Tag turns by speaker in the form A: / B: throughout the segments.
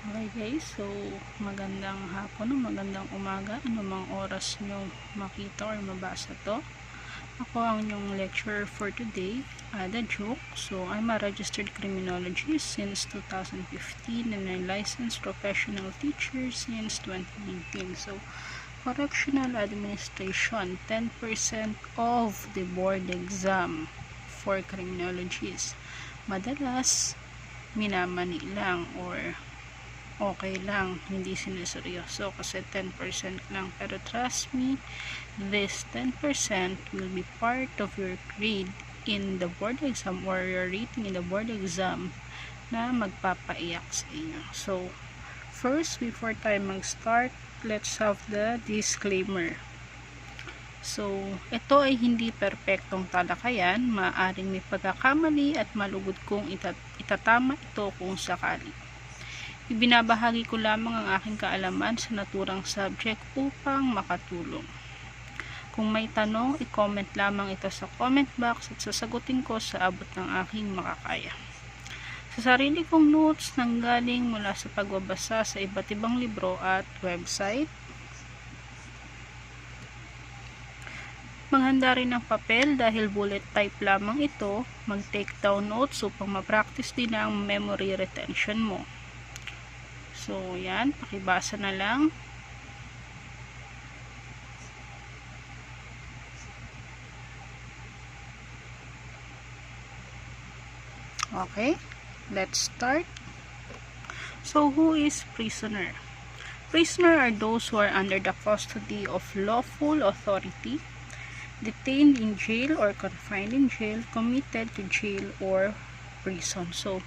A: Okay guys, so magandang hapon o magandang umaga, anumang oras nyo makita or mabasa to. Ako ang inyong lecturer for today, The Joke. So I'm a registered criminologist since 2015 and a licensed professional teacher since 2019. So Correctional Administration, 10% of the board exam for criminologists. Madalas minamani lang or okay lang, hindi sinuseryoso kasi 10% lang. Pero trust me, this 10% will be part of your grade in the board exam or your rating in the board exam na magpapaiyak sa inyo. So, first, before tayo mag-start, let's have the disclaimer. So, ito ay hindi perpektong talakayan, maaaring may pagkakamali at malugod kong itatama ito kung sakali. Ibinabahagi ko lamang ang aking kaalaman sa naturang subject upang makatulong. Kung may tanong, i-comment lamang ito sa comment box at sasagutin ko sa abot ng aking makakaya. Sa sarili kong notes nanggaling mula sa pagbabasa sa iba't ibang libro at website. Maghanda rin ng papel dahil bullet type lamang ito, mag-take down notes upang ma-practice din ang memory retention mo. So, yan. Pakibasa na lang. Okay. Let's start. So, who is prisoner? Prisoner are those who are under the custody of lawful authority, detained in jail or confined in jail, committed to jail or prison. So,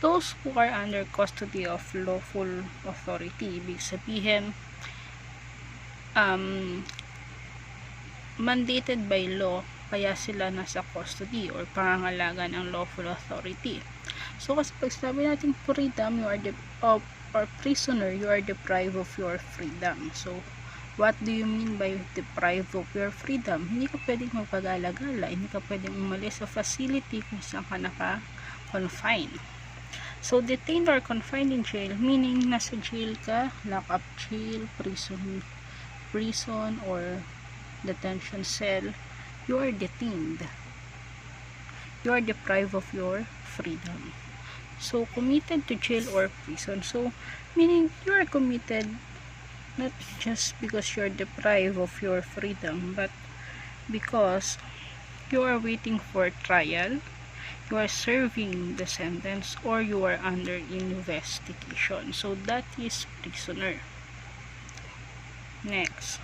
A: those who are under custody of lawful authority, ibig sabihin, mandated by law, kaya sila nasa custody or pangangalaga ng lawful authority. So, kasi pag sabi natin freedom, you are or prisoner, you are deprived of your freedom. So, what do you mean by deprived of your freedom? Hindi ka pwedeng magpag-alagala, hindi ka pwedeng umalis sa facility kung saan ka naka-confine. So, detained or confined in jail, meaning nasa jail ka, lock-up jail, prison or detention cell, you are detained. You are deprived of your freedom. So, committed to jail or prison. So, meaning you are committed not just because you're deprived of your freedom, but because you are waiting for trial, you are serving the sentence, or you are under investigation. So, that is prisoner. Next.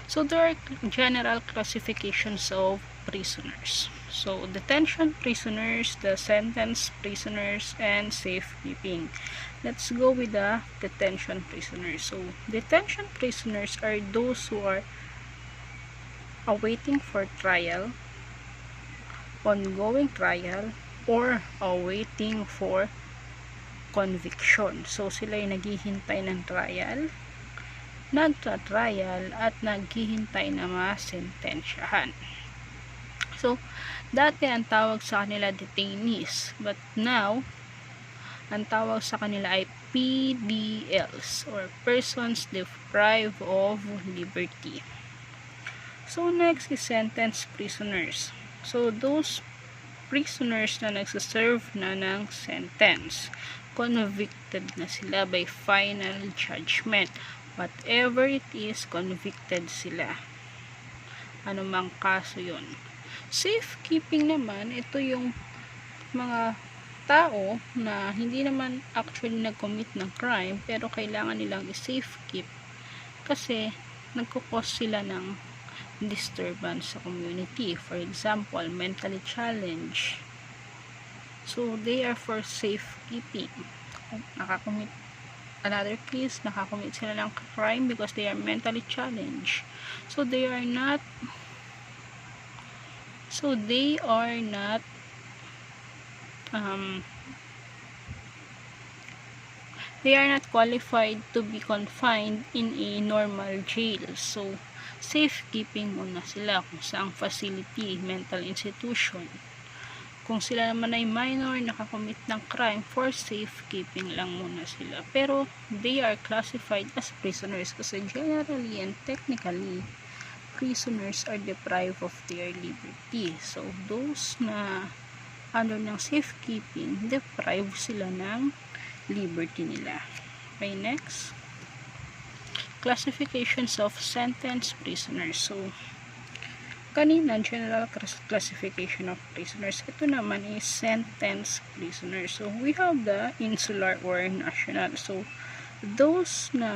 A: So, there are general classifications of prisoners. So, detention prisoners, the sentence prisoners, and safekeeping. Let's go with the detention prisoners. So, detention prisoners are those who are awaiting for trial, ongoing trial, or awaiting for conviction. So, sila ay naghihintay ng trial, nagtra-trial, at naghihintay na masentensyahan. So, dati ang tawag sa kanila detainees, but now, ang tawag sa kanila ay PDLs or persons deprived of liberty. So, next is sentence prisoners. So, those prisoners na nagsaserve na ng sentence, convicted na sila by final judgment. Whatever it is, convicted sila. Ano mang kaso yun. Safekeeping naman, ito yung mga tao na hindi naman actually nag-commit ng crime pero kailangan nilang i-safekeep kasi nagkukos sila ng disturbance sa community. For example, mentally challenged. So, they are for safekeeping. Nakakommit another case, nakakommit sila ng crime because they are mentally challenged. So, they are not qualified to be confined in a normal jail. So, safekeeping muna sila kung saang facility, mental institution. Kung sila naman ay minor, nakakommit ng crime, for safekeeping lang muna sila. Pero they are classified as prisoners kasi generally and technically, prisoners are deprived of their liberty. So, those na under ng safekeeping, deprived sila ng liberty nila. Okay, next. Classifications of sentenced prisoners. So, kanina, general classification of prisoners. Ito naman is sentenced prisoners. So, we have the insular or national. So, those na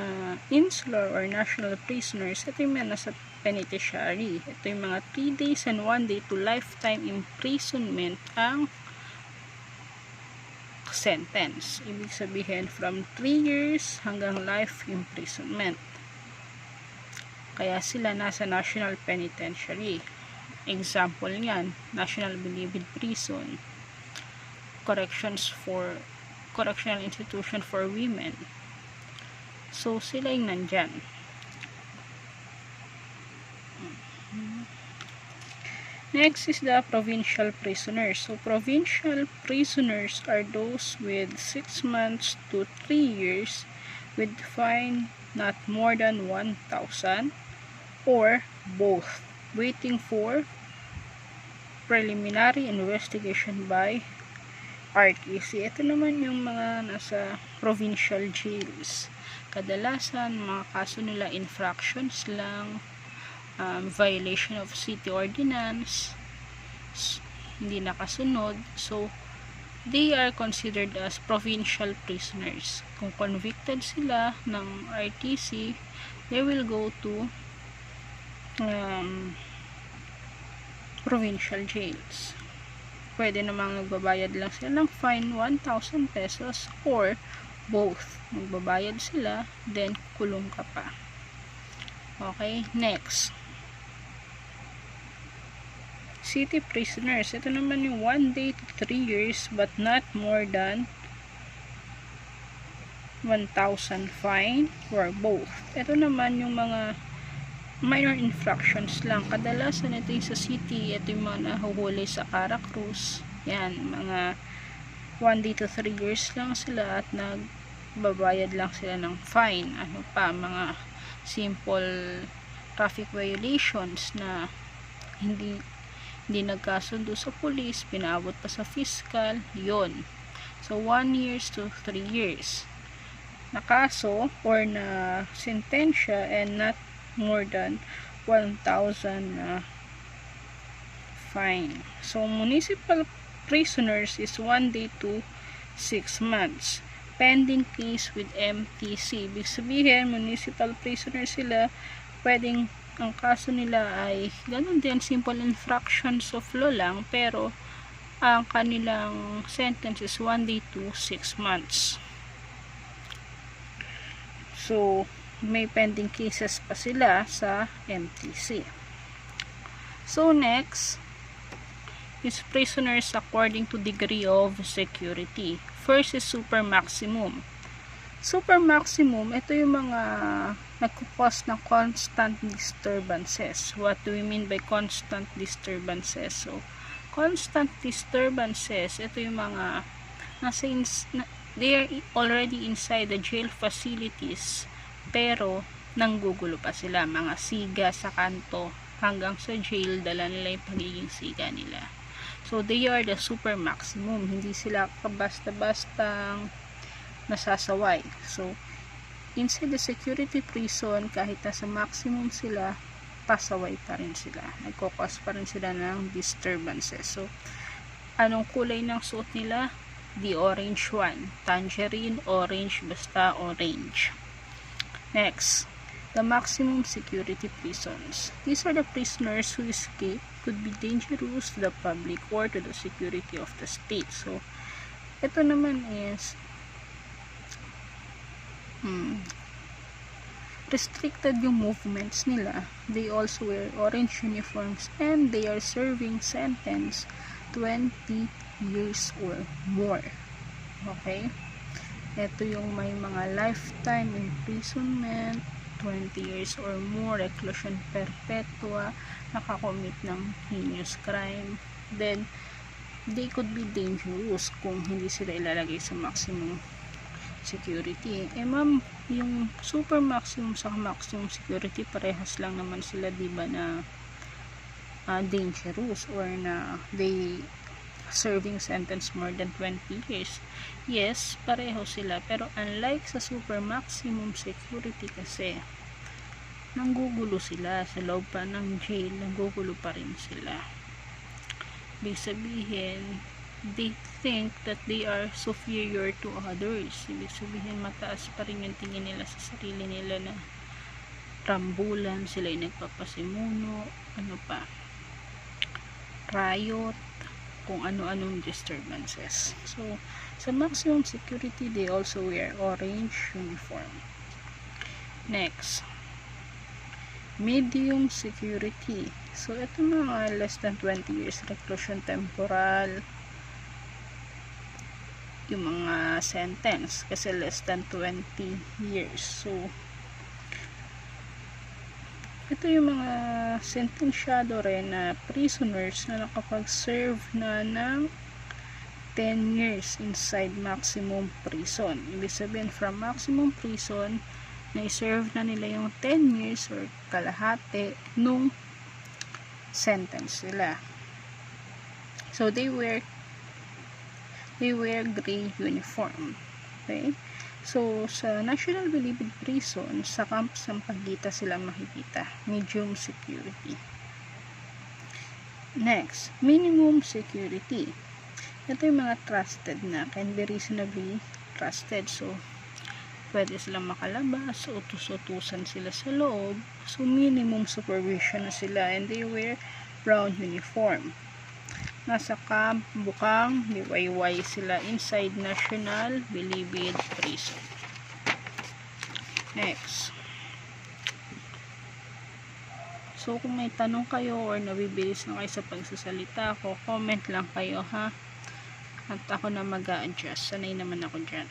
A: insular or national prisoners, ito yung mga nasa penitentiary. Ito yung mga 3 days and 1 day to lifetime imprisonment ang sentence. Ibig sabihin, from 3 years hanggang life imprisonment. Kaya sila nasa National Penitentiary. Example niyan, National Bilibid Prison, Correctional Institution for Women. So, sila yung nandyan. Next is the provincial prisoners. So, provincial prisoners are those with 6 months to 3 years with fine not more than 1,000 or both, waiting for preliminary investigation by RTC. Ito naman yung mga nasa provincial jails. Kadalasan, mga kaso nila infractions lang, violation of city ordinance, hindi nakasunod. So, they are considered as provincial prisoners. Kung convicted sila ng RTC, they will go to provincial jails. Pwede namang nagbabayad lang sila ng fine 1,000 pesos or both. Magbabayad sila, then kulong ka pa. Okay, next. City prisoners. Ito naman yung 1 day to 3 years but not more than 1,000 fine or both. Ito naman yung mga minor infractions lang. Kadalasan ito yung sa city, ito yung mga nahuhuli sa Caracruz. Yan, mga 1 day to 3 years lang sila at nagbabayad lang sila ng fine. Ano pa, mga simple traffic violations na hindi nagkasundo sa police, pinaabot pa sa fiscal, yon. So, 1 years to 3 years. Na kaso or na sentensya and not more than 1,000 fine. So, municipal prisoners is 1 day to 6 months. Pending case with MTC. Ibig sabihin, municipal prisoners sila, pwedeng ang kaso nila ay ganun din, simple infractions of law lang, pero ang kanilang sentence is 1 day to 6 months. So, may pending cases pa sila sa MTC. So, next is prisoners according to degree of security. First is super maximum. Super maximum, ito yung mga nagkukos ng constant disturbances. What do we mean by constant disturbances? So, constant disturbances, ito yung mga they are already inside the jail facilities, pero nanggugulo pa sila. Mga siga sa kanto hanggang sa jail, dala nila yung pagiging siga nila. So, they are the super maximum. Hindi sila basta-bastang nasasaway. So, inside the security prison, kahit nasa maximum sila, pasaway pa rin sila. Nagkukos pa rin sila ng disturbances. So, anong kulay ng suot nila? The orange one. Tangerine, orange, basta orange. Next, the maximum security prisons. These are the prisoners who escape could be dangerous to the public or to the security of the state. So, ito naman is restricted yung movements nila. They also wear orange uniforms and they are serving sentence 20 years or more. Okay? Ito yung may mga lifetime imprisonment, 20 years or more, reclusion perpetua, nakakommit ng heinous crime. Then, they could be dangerous kung hindi sila ilalagay sa maximum security. Ma'am, yung super maximum sa maximum security, parehas lang naman sila, diba, na dangerous or na they serving sentence more than 20 years. Yes, pareho sila. Pero unlike sa super maximum security kasi, nanggugulo sila sa loob pa ng jail, nanggugulo pa rin sila. Ibig sabihin, they think that they are superior to others. Ibig sabihin, mataas pa rin yung tingin nila sa sarili nila na rambulan, sila yung nagpapasimuno, ano pa, riot, kung ano-anong disturbances. So, sa maximum security, they also wear orange uniform. Next, medium security. So, ito mga less than 20 years reclusion temporal, yung mga sentence, kasi less than 20 years. So, ito yung mga sentensyado rin na prisoners na nakapag-serve na ng 10 years inside maximum prison. Ibig sabihin, from maximum prison, na-serve na nila yung 10 years or kalahati nung sentence nila. So, they wear gray uniform. Okay? So, sa National Bilibid Prison, sa Camp Sampaguita sila makikita. Medium security. Next, minimum security. Ito yung mga trusted na, can be reasonably trusted. So, pwede silang makalabas, utus-utusan sila sa loob. So, minimum supervision na sila, and they wear brown uniform. Nasa Camp Bukang, liwayway sila inside National Bilibid Prison. Next. So, kung may tanong kayo or nabibilis na kayo sa pagsasalita ko, comment lang kayo, ha? At ako na mag-a-adjust. Sanay naman ako dyan.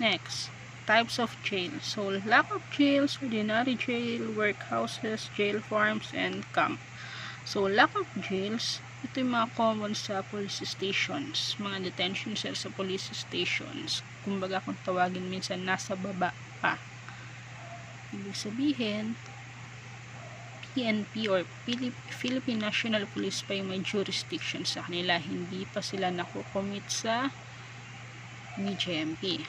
A: Next. Types of jail. So, lock-up jails, ordinary jail, workhouses, jail farms, and camp. So, lock-up jails, ito yung mga common sa police stations, mga detention cells sa police stations. Kumbaga, kung tawagin minsan, nasa baba pa. Ibig sabihin, PNP or Philippine National Police pa yung may jurisdiction sa kanila. Hindi pa sila nakukomit sa BJMP.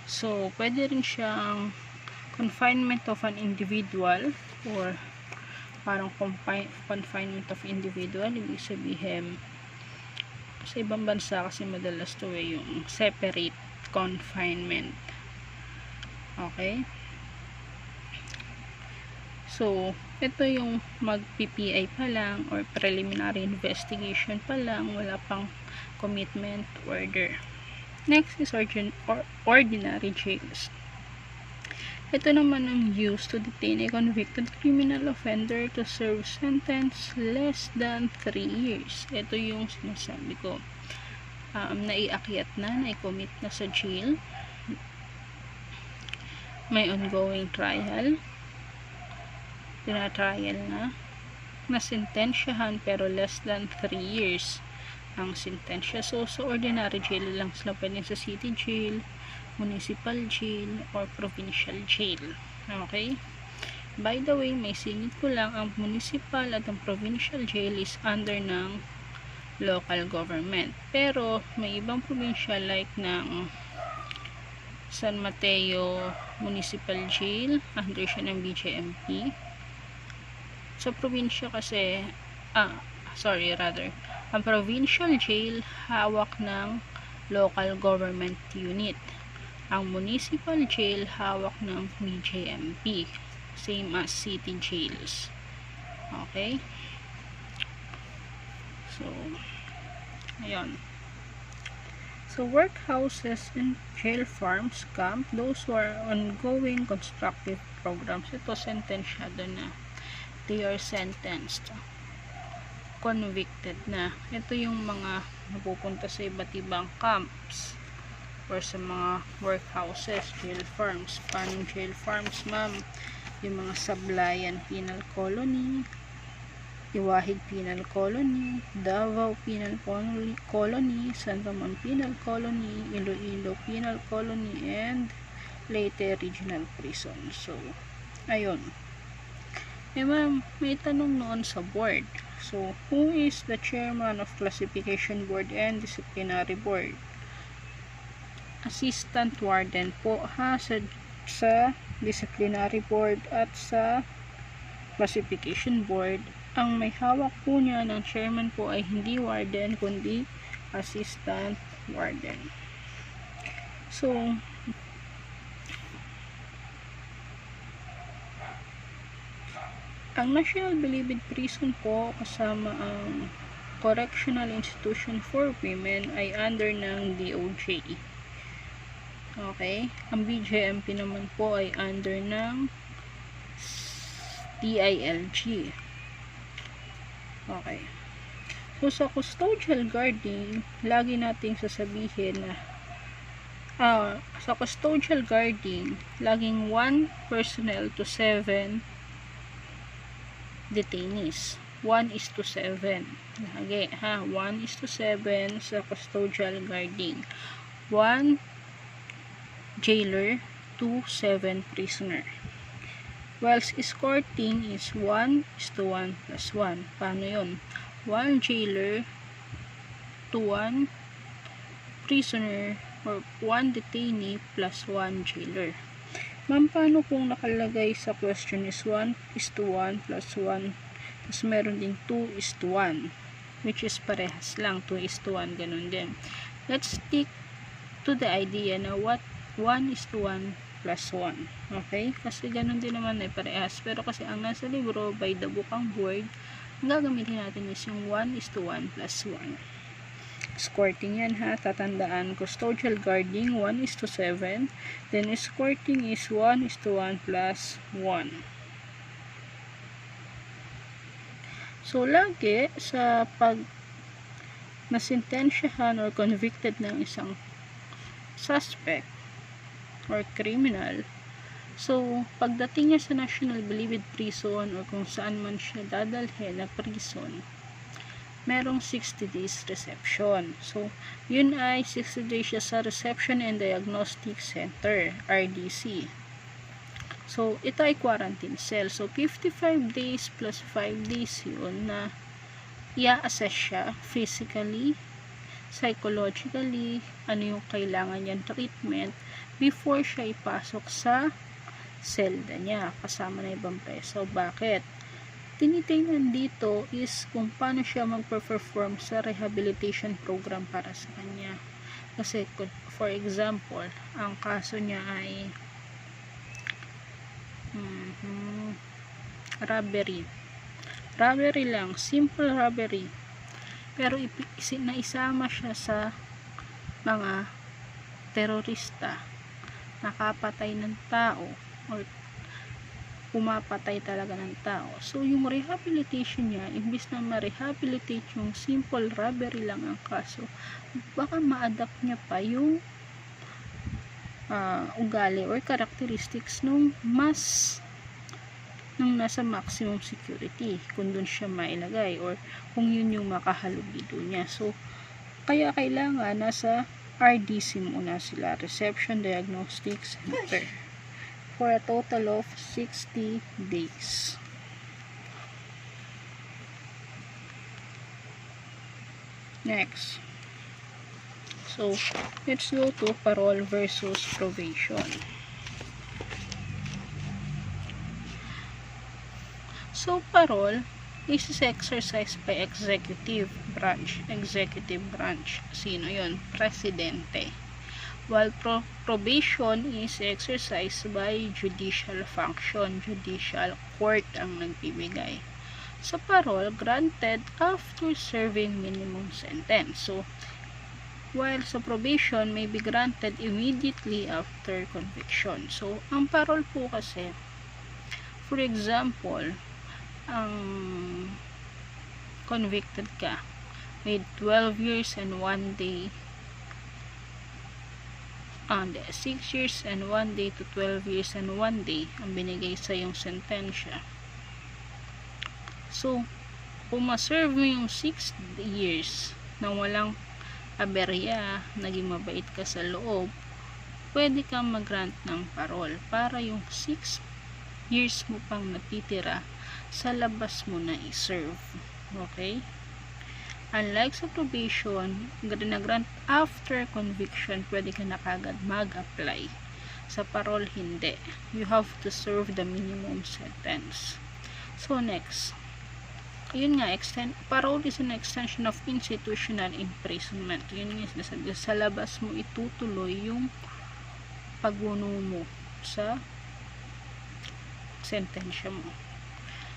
A: So, pwede rin siyang confinement of an individual or parang confinement of individual. Ibig sabihin, sa ibang bansa kasi madalas to yung separate confinement. Okay? So, ito yung mag-PPI pa lang or preliminary investigation pa lang, wala pang commitment order. Next is ordinary jails. Ito naman ang used to detain a convicted criminal offender to serve sentence less than 3 years. Ito yung sinasabi ko. Naiakyat na, nai-commit na sa jail. May ongoing trial. Tinatrial na. Nasintensyahan pero less than 3 years ang sintensya. So, sa ordinary jail lang sila pwedeng sa city jail, municipal jail, or provincial jail. Okay? By the way, may singit ko lang, ang municipal at ang provincial jail is under ng local government. Pero, may ibang provincial like ng San Mateo Municipal Jail, under siya ng BJMP. Sa probinsya kasi, ang provincial jail hawak ng local government unit. Ang municipal jail hawak ng BJMP. Same as city jails. Okay? So, ayun. So, workhouses and jail farms, camp, those who are ongoing constructive programs. Ito, sentensyado na. They are sentenced. Convicted na. Ito yung mga napupunta sa iba't ibang camps or sa mga workhouses, jail farms. Paano jail farms, ma'am? Yung mga sablayan penal colony, Iwahig Penal Colony, Davao Penal Colony, San Ramon Penal Colony, Iloilo Penal Colony, and Leyte Regional Prison. So, ayun. May tanong noon sa board. So, who is the chairman of Classification Board and Disciplinary Board? Assistant Warden po ha sa Disciplinary Board at sa Classification Board. Ang may hawak po niya ng chairman po ay hindi warden kundi assistant warden. So, ang National Bilibid Prison po kasama ang Correctional Institution for Women ay under ng DOJ. Okay? Ang BJMP naman po ay under ng DILG. Okay. So, sa custodial guarding, lagi nating sasabihin na sa custodial guarding, laging 1 personnel to 7 detainees. 1:7. Lagi, ha? 1:7 sa custodial guarding. 1 jailer to 7 prisoner. Whilst escorting is 1:1 plus 1. Paano yun? 1 jailer to 1 prisoner or 1 detainee plus 1 jailer. Ma'am, paano kung nakalagay sa question is 1:1 plus 1 tapos meron din 2:1 which is parehas lang, 2:1 ganun din. Let's stick to the idea na what 1:1 plus 1. Okay? Kasi ganun din naman ay parehas. Pero kasi ang nasa libro by the book ang board, ang gagamitin natin is yung 1:1 plus 1. Escorting yan ha, tatandaan. Custodial guarding 1:7, then escorting is 1:1 plus 1. So lagi sa pag nasintensyahan or convicted ng isang suspect or criminal, so pagdating niya sa National Bilibid Prison or kung saan man siya dadalhin na prison, merong 60 days reception. So, yun ay 60 days siya sa Reception and Diagnostic Center, RDC. So, ito ay quarantine cell. So, 55 days plus 5 days yun na i-assess siya physically, psychologically, ano yung kailangan niyang treatment before siya ipasok sa selda niya kasama na ibang preso. Bakit? Tinitingnan dito is kung paano siya magperform sa rehabilitation program para sa kanya. Kasi, for example, ang kaso niya ay robbery lang, simple robbery, pero naisama siya sa mga terorista, nakapatay ng tao or pumapatay talaga ng tao. So, yung rehabilitation niya, imbis na ma-rehabilitate yung simple robbery lang ang kaso, baka ma-adapt niya pa yung ugali or characteristics nung nasa maximum security, kung dun siya mailagay or kung yun yung makahalubido niya. So, kaya kailangan nasa RDC muna sila, Reception Diagnostic Center, for a total of 60 days. Next. So, let's go to parole versus probation. So, parole is exercised by executive branch. Sino yun? Presidente. While probation is exercised by judicial function. Judicial court ang nagbibigay. Sa parole, granted after serving minimum sentence. So, while sa probation may be granted immediately after conviction. So, ang parole po kasi, for example, ang convicted ka with 12 years and 1 day, 6 years and 1 day to 12 years and 1 day ang binigay sa yung sentensya. So, kung ma-serve mo yung 6 years nang walang aberya, naging mabait ka sa loob, pwede kang mag-grant ng parol para yung 6 years mo pang natitira sa labas mo na i-serve. Okay? Unlike sa probation, na-grant after conviction, pwede ka na kagad mag-apply. Sa parol, hindi. You have to serve the minimum sentence. So, next. Yun nga, parole is an extension of institutional imprisonment. Yun nga, sinasabi, sa labas mo itutuloy yung pagbuno mo sa sentensya mo.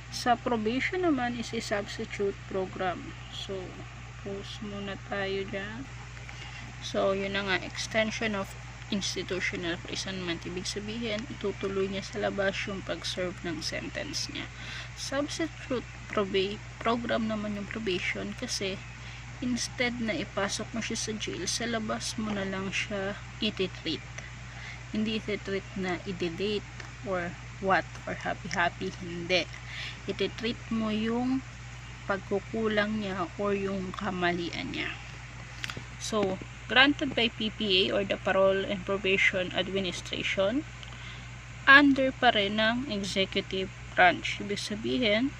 A: Sa probation naman is a substitute program. So, pause muna tayo dyan. So, yun na nga, extension of institutional imprisonment. Ibig sabihin, itutuloy niya sa labas yung pag-serve ng sentence niya. Substitute program naman yung probation kasi instead na ipasok mo siya sa jail, sa labas mo na lang siya iti-treat. Hindi iti-treat na i-delete or what, or happy-happy, hindi. Iti-treat mo yung pagkukulang niya or yung kamalian niya. So, granted by PPA or the Parole and Probation Administration, under pa rin ng executive branch. Ibig sabihin,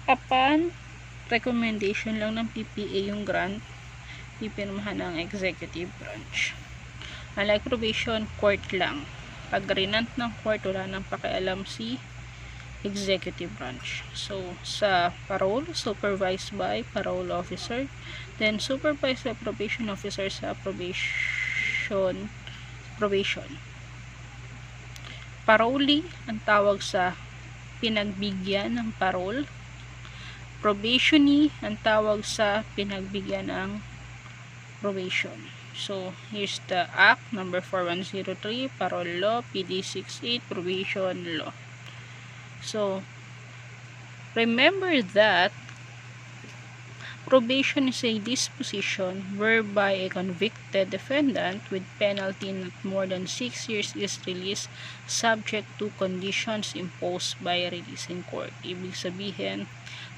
A: upon recommendation lang ng PPA yung grant, pipirmahan ng executive branch. Unlike probation, court lang. Pag rinant ng court, wala nang pakialam si executive branch. So, sa parole, supervised by parole officer. Then, supervised by probation officer sa probation. Parole, ang tawag sa pinagbigyan ng parole. Probationee, ang tawag sa pinagbigyan ng probation. So, here's the Act number 4103, Parole Law, PD 68, Probation Law. So, remember that probation is a disposition whereby a convicted defendant with penalty not more than 6 years is released subject to conditions imposed by a releasing court. Ibig sabihin,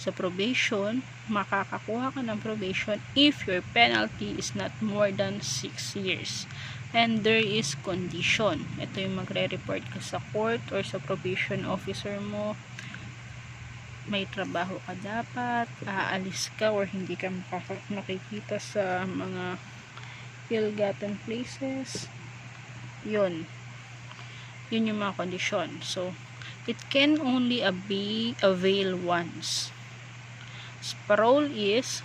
A: sa probation, makakakuha ka ng probation if your penalty is not more than 6 years. And there is condition. Ito yung magre-report ka sa court or sa probation officer mo. May trabaho ka dapat, aalis ka or hindi ka makikita sa mga ill-gotten places. Yun yung mga kondisyon. So, it can only be availed once. Parole is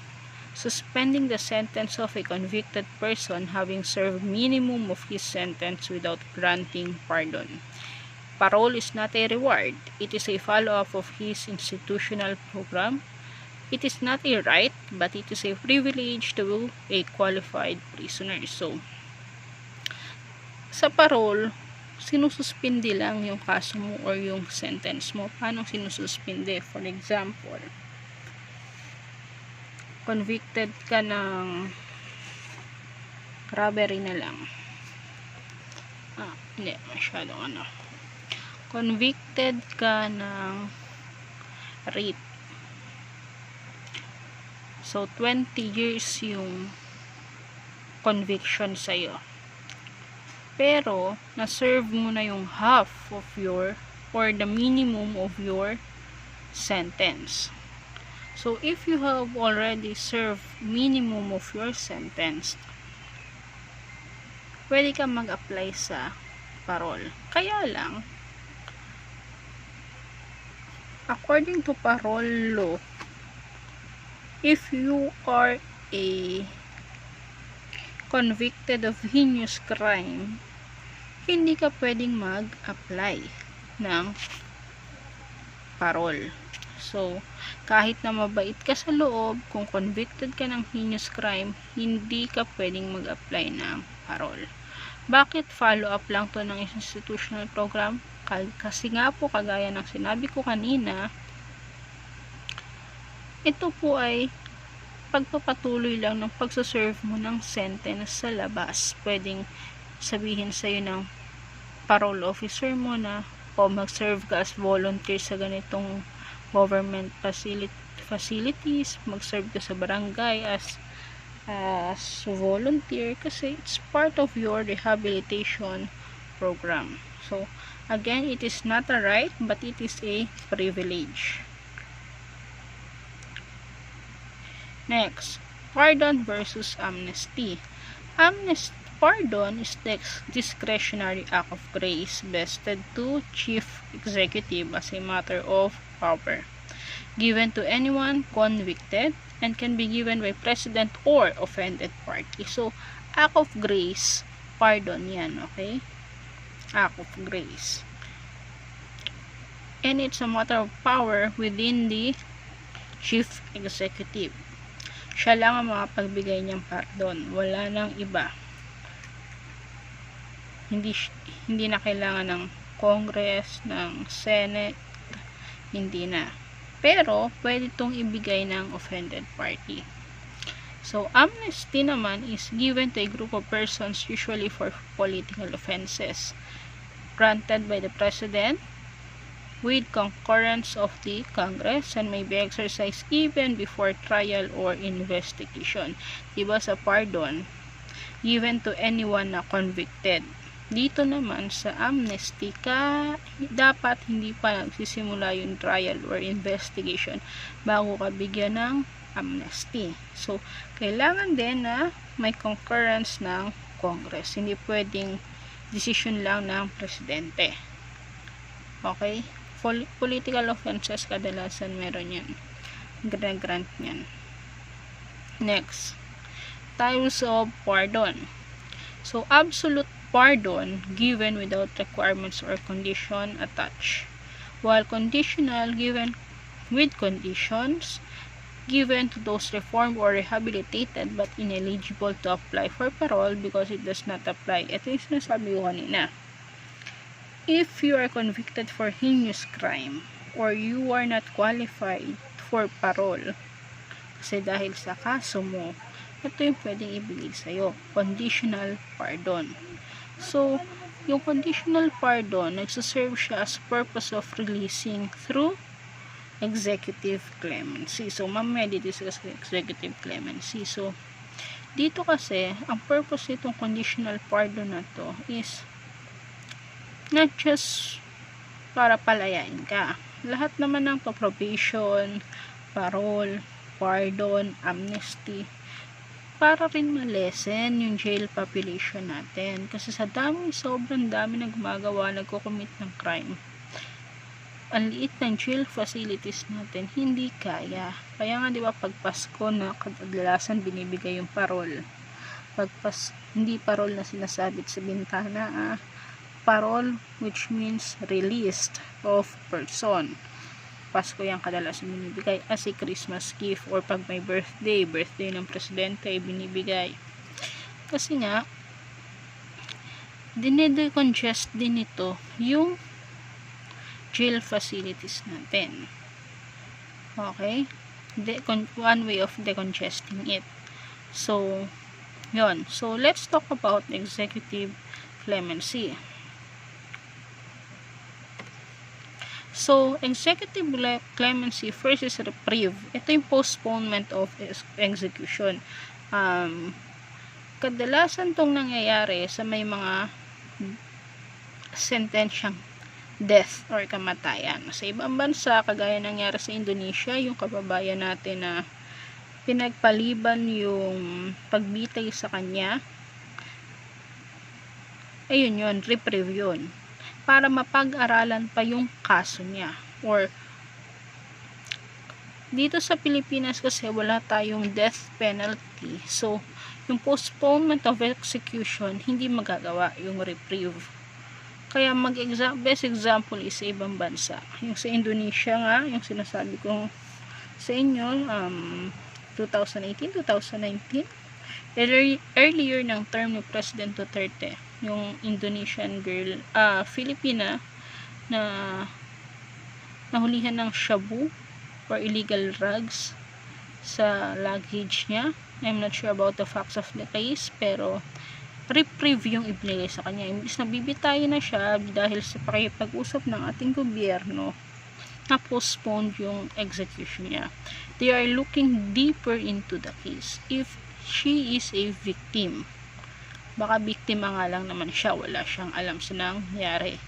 A: suspending the sentence of a convicted person having served minimum of his sentence without granting pardon. Parole is not a reward. It is a follow-up of his institutional program. It is not a right, but it is a privilege to a qualified prisoner. So, sa parole, sinususpindi lang yung kaso mo or yung sentence mo. Paano sinususpindi? For example, convicted ka ng robbery na lang. Hindi, masyadong convicted ka ng rape. So, 20 years yung conviction sa'yo. Pero, na-serve mo na yung half of your, or the minimum of your sentence. So, if you have already served minimum of your sentence, pwede ka mag-apply sa parole. Kaya lang, according to parole law, if you are a convicted of heinous crime, hindi ka pwedeng mag-apply ng parole. So, kahit na mabait ka sa loob, kung convicted ka ng heinous crime, hindi ka pwedeng mag-apply ng parole. Bakit? Follow-up lang to ng institutional program. Kasi nga po, kagaya ng sinabi ko kanina, ito po ay pagpapatuloy lang ng pagsaserve mo ng sentence sa labas. Pwedeng sabihin sa'yo ng parole officer mo na o mag-serve ka as volunteer sa ganitong government facilities, mag-serve ka sa barangay as volunteer, kasi it's part of your rehabilitation program. So again, it is not a right, but it is a privilege. Next, pardon versus amnesty. Pardon is the discretionary act of grace vested to chief executive as a matter of power, given to anyone convicted, and can be given by president or offended party. So, act of grace, pardon yan, okay? Act of grace. And it's a matter of power within the chief executive. Siya lang ang makapagbigay niyang pardon. Wala nang iba. Hindi na kailangan ng Congress, ng Senate, hindi na. Pero, pwede itong ibigay ng offended party. So, amnesty naman is given to a group of persons usually for political offenses, granted by the President with concurrence of the Congress, and may be exercised even before trial or investigation. Diba sa pardon, given to anyone na convicted. Dito naman sa amnesty dapat hindi pa nagsisimula yung trial or investigation bago ka bigyan ng amnesty. So, kailangan din na may concurrence ng Congress. Hindi pwedeng decision lang ng presidente. Okay? Political offenses kadalasan meron yan. Grant yan. Next, types of pardon. So, absolute pardon given without requirements or condition attached, while conditional given with conditions, given to those reformed or rehabilitated but ineligible to apply for parole because it does not apply. Ito yung sinasabi ko kanina. If you are convicted for heinous crime or you are not qualified for parole kasi dahil sa kaso mo, ito yung pwedeng ibigay sa'yo. Conditional pardon. So, yung conditional pardon, nagsaserve siya as purpose of releasing through executive clemency. So, mamaya didiscuss executive clemency. So, dito kasi, ang purpose nitong conditional pardon na to is not just para palayain ka. Lahat naman ng probation, parole, pardon, amnesty, para rin ma-lessen yung jail population natin. Kasi sa sobrang dami na gumagawa, nagko-commit ng crime. Ang liit ng jail facilities natin, hindi kaya. Kaya nga, di ba, pag Pasko na kadalasan binibigay yung parol. Hindi parol na sinasabit sa bintana, parol, which means released of person. Pasko yung kadalasan binibigay as a Christmas gift, or pag may birthday ng presidente binibigay. Kasi nga dinedecongest din ito yung jail facilities natin. Okay? One way of decongesting it. So, yun. So, let's talk about executive clemency. So, executive clemency first is reprieve. Ito yung postponement of execution. Kadalasan tong nangyayari sa may mga sentensyang death or kamatayan. Sa ibang bansa, kagaya nangyari sa Indonesia, yung kababayan natin na pinagpaliban yung pagbitay sa kanya, ayun yun, reprieve yun. Para mapag-aralan pa yung kaso niya. Or, dito sa Pilipinas kasi wala tayong death penalty. So, yung postponement of execution, hindi magagawa yung reprieve. Kaya best example is sa ibang bansa. Yung sa Indonesia nga, yung sinasabi ko sa inyo, 2018, 2019, earlier ng term ni President Duterte, yung Indonesian girl, Filipina na nahulihan ng shabu or illegal drugs sa luggage niya. I'm not sure about the facts of the case, pero reprieve yung ibinigay sa kanya. Imbis na bibitayin na siya dahil sa pakipag-usap ng ating gobyerno, na-postpone yung execution niya. They are looking deeper into the case. If she is a victim, baka biktima nga lang naman siya, wala siyang alam sa nangyari.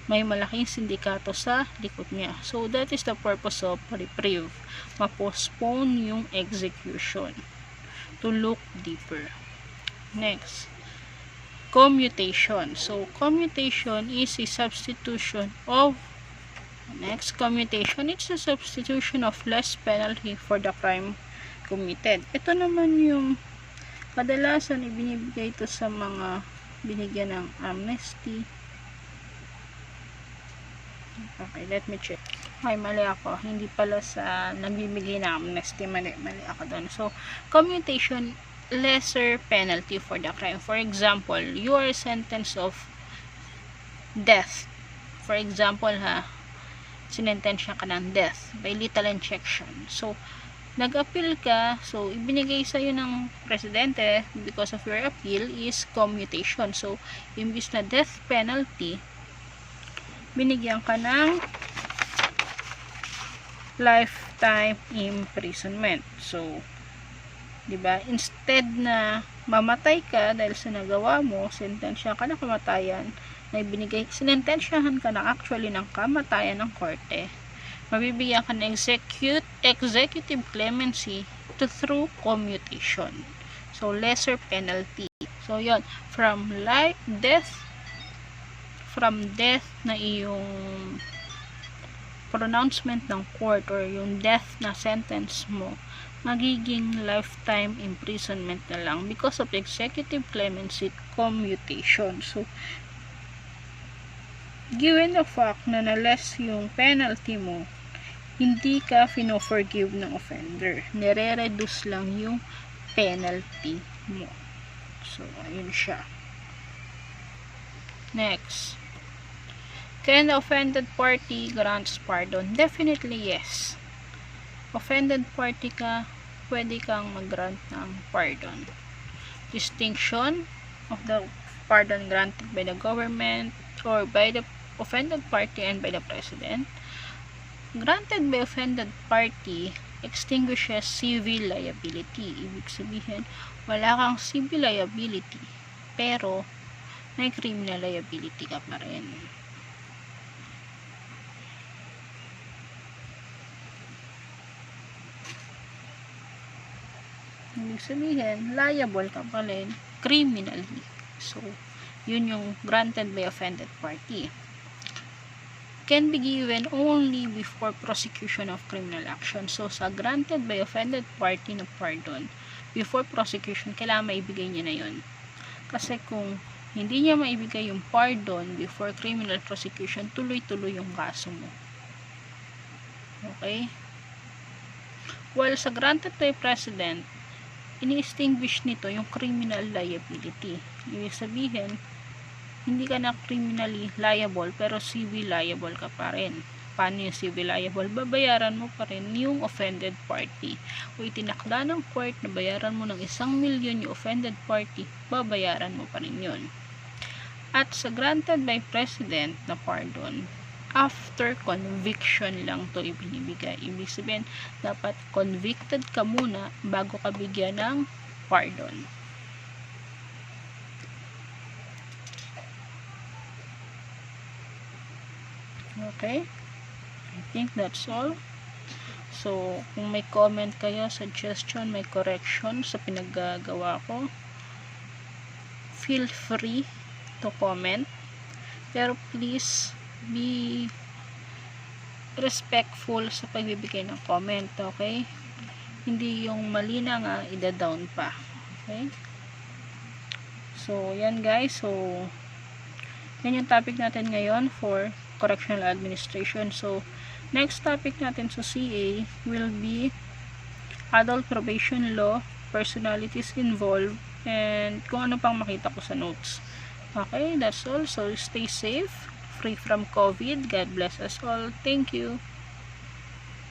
A: May malaking sindikato sa likod niya. So that is the purpose of reprieve. Ma-postpone yung execution to look deeper. Next, commutation. So commutation is a substitution of commutation. It's a substitution of less penalty for the crime committed. Ito naman yung kadalasan ibinibigay ito sa mga binigyan ng amnesty. Okay, let me check. Okay, mali ako. Hindi pala sa nagbibigay ng amnesty. Mali ako doon. So, commutation, lesser penalty for the crime. For example, you are sentenced of death. For example, sinentensya ka ng death by lethal injection. So, nag-appeal ka, so ibinigay sa'yo ng presidente because of your appeal is commutation. So, imbis na death penalty, binigyan ka ng lifetime imprisonment. So, diba, instead na mamatay ka dahil sa nagawa mo, sentensya ka na kamatayan, na ibinigay, sinentensyahan ka na actually ng kamatayan ng korte, mabibigyan ka ng executive clemency through commutation. So, lesser penalty. So, yon, from death na iyong pronouncement ng court or yung death na sentence mo, magiging lifetime imprisonment na lang because of executive clemency commutation. So, given the fact na na-less yung penalty mo, hindi ka fino-forgive ng offender. Nire-reduce lang yung penalty mo. So, ayun siya. Next. Can the offended party grants pardon? Definitely yes. Offended party ka, pwede kang mag-grant ng pardon. Distinction of the pardon granted by the government or by the offended party and by the president. Granted by offended party extinguishes civil liability. Ibig sabihin, wala kang civil liability, pero may criminal liability ka pa rin. Ibig sabihin, liable ka pa rin criminally. So, yun yung granted by offended party. Can be given only before prosecution of criminal action. So, sa granted by offended party na pardon, before prosecution, kailangan maibigay niya na yun. Kasi kung hindi niya maibigay yung pardon before criminal prosecution, tuloy-tuloy yung kaso mo. Okay? While sa granted by president, ini-extinguish nito yung criminal liability. Ibig sabihin, hindi ka na criminally liable, pero civil liable ka pa rin. Paano yung civil liable? Babayaran mo pa rin yung offended party. O itinakda ng court na bayaran mo ng 1,000,000 yung offended party, babayaran mo pa rin yun. At sa granted by president na pardon, after conviction lang to ibinibigay. Ibig sabihin, dapat convicted ka muna bago ka bigyan ng pardon. Okay? I think that's all. So, kung may comment kayo, suggestion, may correction sa pinaggagawa ko, feel free to comment. Pero please, be respectful sa pagbibigay ng comment, okay? Hindi yung mali na nga, ida-down pa. Okay? So, yan guys. So, yan yung topic natin ngayon for Correctional Administration. So, next topic natin sa CA will be adult probation law, personalities involved, and kung ano pang makita ko sa notes. Okay, that's all. So, stay safe, free from COVID. God bless us all. Thank you.